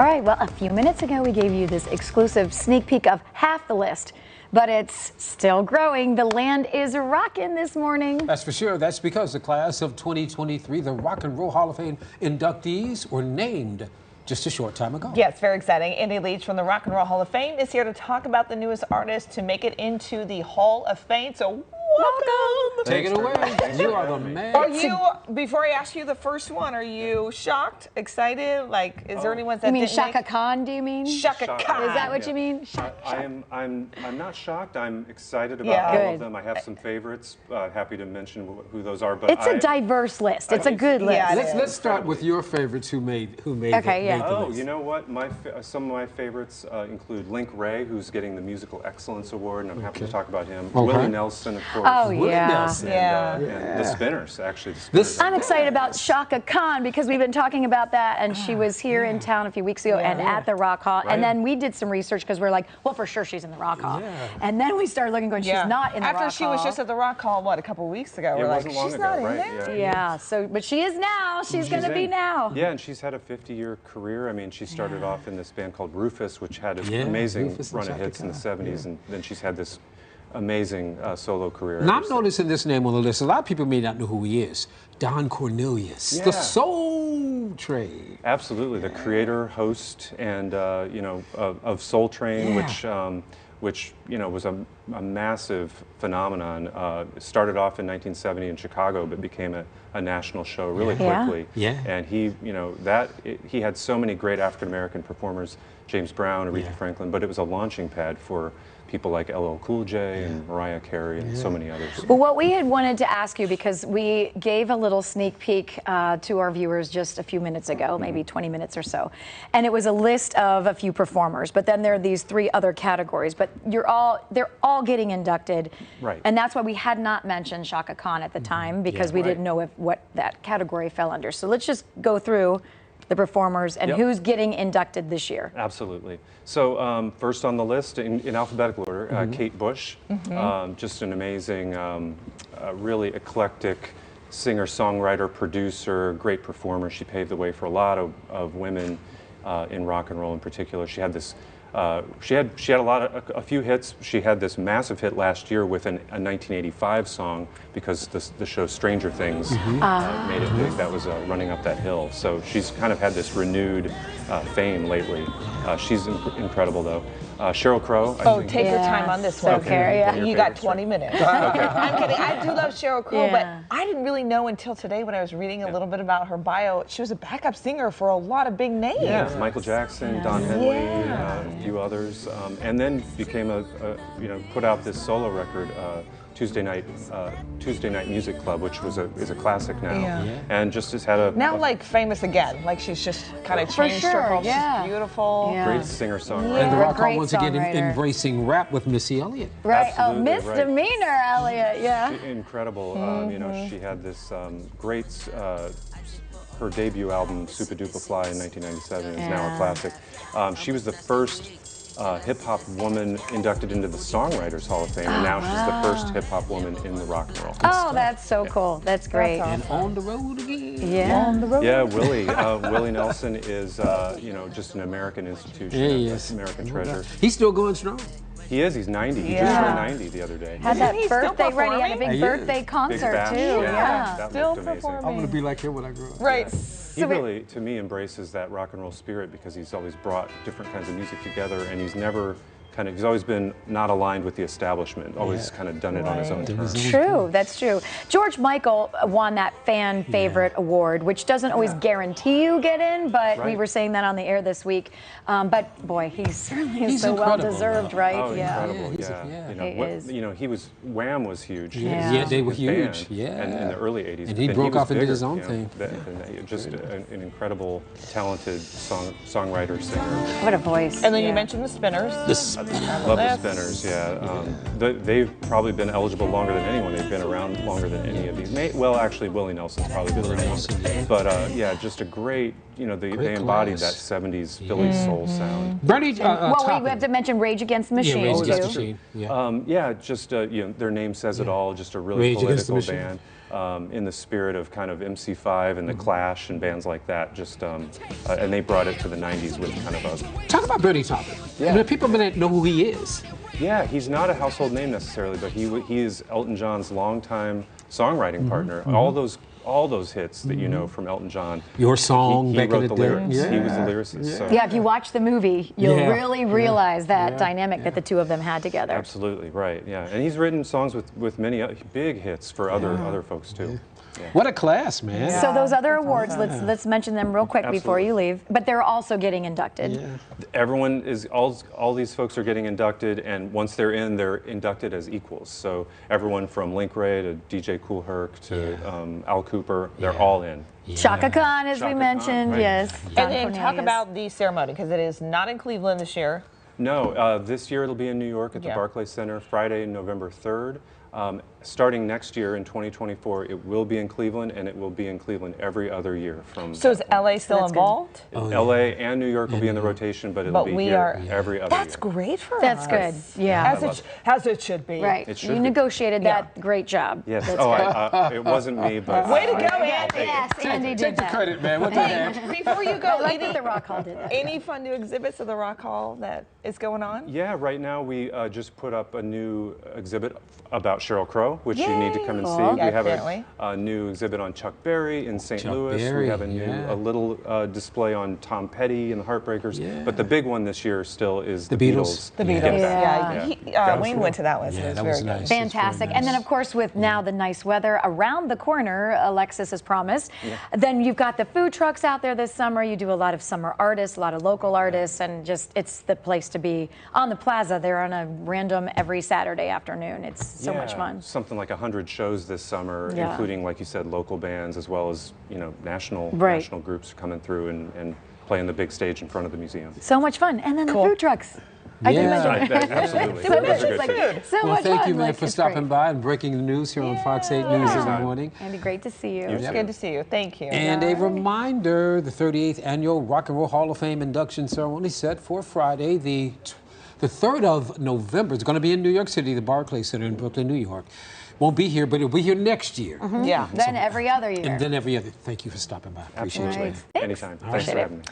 All right, well, a few minutes ago, we gave you this exclusive sneak peek of half the list, but it's still growing. The land is rocking this morning. That's for sure. That's because the class of 2023, the Rock and Roll Hall of Fame inductees, were named just a short time ago. Yeah, it's very exciting. Andy Leach from the Rock and Roll Hall of Fame is here to talk about the newest artist to make it into the Hall of Fame. So welcome. Take it away. You are the man. Are you, before I ask you the first one, are you shocked, excited? Like, is there anyone that You mean didn't Shaka make... Khan, do you mean? Shaka Khan. Is that what you mean? I'm not shocked. I'm excited about all Good. of them. I have some favorites. Happy to mention who those are. But It's a diverse list. It's a good list. Yeah, Let's start with your favorites who made Okay, yeah. the Oh, list. you know what? Some of my favorites include Link Ray, who's getting the Musical Excellence Award, and I'm happy to talk about him. Okay. Willie Nelson, of course. Oh, Willie yeah. Nelson. And the Spinners, actually. The Spinners. I'm excited about Shaka Khan because we've been talking about that, and she was here in town a few weeks ago and at the Rock Hall. Right. And then we did some research because we're like, well, for sure she's in the Rock Hall. Yeah. And then we started looking, going, she's not in the Rock Hall. After she was just at the Rock Hall, what, a couple weeks ago? It We're like, wasn't long she's ago, not in right? there? Yeah, so, but she is now. She's going to be in. now. Yeah, and she's had a 50-year career. I mean, she started off in this band called Rufus, which had an Yeah, amazing Rufus and run of Shaka hits in the Khan. 70s, and then she's had this amazing solo career. Now, ever I'm since. noticing this name on the list. A lot of people may not know who he is. Don Cornelius, the Yeah. Soul Train. Absolutely, the creator, host, and of Soul Train, which was a massive phenomenon. It started off in 1970 in Chicago, but became a national show really quickly. Yeah. And he had so many great African American performers, James Brown, Aretha Franklin, but it was a launching pad for people like LL Cool J and Mariah Carey and so many others. Well, what we had wanted to ask you, because we gave a little sneak peek to our viewers just a few minutes ago, maybe 20 minutes or so, and it was a list of a few performers, but then there are these three other categories, but they're all getting inducted. Right. And that's why we had not mentioned Shaka Khan at the time, because we didn't know what that category fell under. So let's just go through the performers and who's getting inducted this year. Absolutely. So first on the list, in alphabetical order, Kate Bush, just an amazing, really eclectic singer, songwriter, producer, great performer. She paved the way for a lot of women in rock and roll in particular. She had this. She had a few hits. She had this massive hit last year with a 1985 song because the show Stranger Things made it big. That was Running Up That Hill. So she's kind of had this renewed fame lately. She's incredible though. Sheryl Crow. Oh, take your time on this one. Okay. You got 20 minutes. I'm kidding. I do love Sheryl Crow, but I didn't really know until today when I was reading a little bit about her bio. She was a backup singer for a lot of big names. Yeah, Michael Jackson, Don Henley, a few others, and then became put out this solo record, Tuesday Night Music Club, which is a classic now, and just has had now like famous again. Like she's just kind of changed her whole. She's beautiful. great singer-songwriter. And the Rock Hall great once again songwriter. embracing rap with Missy Elliott. Right. Absolutely, Oh, misdemeanor, Elliott. Incredible. She had this great. Her debut album, Super Duper Fly, in 1997, is now a classic. She was the first hip-hop woman inducted into the Songwriters Hall of Fame, and now she's the first hip-hop woman in the rock and roll. Oh, that's so cool. That's great. And on the road again. Yeah. On the road. Yeah, Willie Nelson is, just an American institution, Yeah, he is. American treasure. He's still going strong. He is. He's 90. He just turned 90 the other day. Had that He's still birthday ready. He had a big performing? birthday Big concert bash. too. Yeah. That Still looked amazing. performing. I want to be like him when I grow up. Right. He really, to me, embraces that rock and roll spirit because he's always brought different kinds of music together, and he's never he's always been not aligned with the establishment, always kind of done it on his own terms. True, that's true. George Michael won that fan favorite award, which doesn't always guarantee you get in, but we were saying that on the air this week. But boy, he's certainly so well deserved, right? Oh, incredible! He is. Wham was huge. Yeah, they were huge. Band, and in the early '80s, And he broke off and did his bigger, own thing. Just an incredible, talented songwriter, singer. What a voice. And then you mentioned the Spinners. Love the Spinners, they've probably been eligible longer than anyone. They've been around longer than any of these. Well, actually, Willie Nelson's probably been around longer. But just a great you know, they Great embodied class. that 70s Philly soul sound. Bernie, Well, we have to mention Rage Against the Machine, Rage Against the too. Machine. Yeah. Yeah, just you know, their name says it all. Just a really Rage Against the political Machine. band, in the spirit of kind of MC5 and the Clash and bands like that. Just and they brought it to the 90s with kind of a. Talk about Bernie Taupin. Yeah. I mean, people may not know who he is. Yeah, he's not a household name necessarily, but he is Elton John's longtime songwriting partner. All those hits that you know from Elton John. Your Song he back in wrote the the day. lyrics. Yeah. He was the lyricist. So. Yeah, if you watch the movie, you'll Yeah. really realize that Yeah. dynamic that the two of them had together. Absolutely right. Yeah, and he's written songs with many big hits for other folks too. Yeah. What a class, man. So those other awards, let's mention them real quick before you leave. But they're also getting inducted. Yeah. Everyone is all these folks are getting inducted, and once they're inducted as equals. So everyone from Link Ray to DJ Kool Herc to Al Cooper, they're all in. Chaka Khan, as we Chaka Khan, mentioned, right. yes. And then talk about the ceremony, because it is not in Cleveland this year. No, this year it'll be in New York at the Yeah. Barclays Center, Friday, November 3rd. Starting next year in 2024, it will be in Cleveland, and it will be in Cleveland every other year from. So is LA still That's good. involved? LA and New York will be in the rotation, but it'll But be we here are- every other That's year. great for That's us. good. Yeah. As it should be. Right. It should You be. negotiated Yeah. that. Great job. Yes. That's Oh, good. it wasn't me, but. Way to go, Andy. Yes, Andy did Take the that. credit, man. We'll do that. Before you I go, like that the Rock Hall did that. any fun new exhibits of the Rock Hall that is going on? Yeah, right now we just put up a new exhibit about Sheryl Crow, which you need to come and see. Cool. Yeah, We have definitely. a new exhibit on Chuck Berry in St. Chuck Louis. Berry, We have a little display on Tom Petty and the Heartbreakers. Yeah. But the big one this year still is The the Beatles. Beatles. The Yeah. Beatles. Yeah. Yeah. Wayne went to that one, so Yeah, it was that very was good. nice. It's Fantastic. very And then, nice. of course, with now the nice weather around the corner, Alexis has promised, then you've got the food trucks out there this summer. You do a lot of summer artists, a lot of local artists, and just it's the place to be. On the plaza, they're on a random every Saturday afternoon. It's so much Yeah, fun. Something like 100 shows this summer, Yeah. including, like you said, local bands as well as national Right. national groups coming through and playing the big stage in front of the museum. So much fun. And then Cool. the food trucks. I did Yeah. mention Absolutely. So Those much, are it's good like, too. so Well, much thank fun. you, man, Like, for it's stopping great. by and breaking the news here on Fox 8 News in the morning. Andy, great to see you. It's good to see you. Thank you. And a reminder, the 38th Annual Rock and Roll Hall of Fame induction ceremony set for Friday, the 3rd of November. It's going to be in New York City, the Barclays Center in Brooklyn, New York. Won't be here, but it'll be here next year. Yeah. Then every other year. And then every other. Thank you for stopping by. Appreciate you. Right. man. Thanks. Anytime. Thanks Appreciate for it. having me.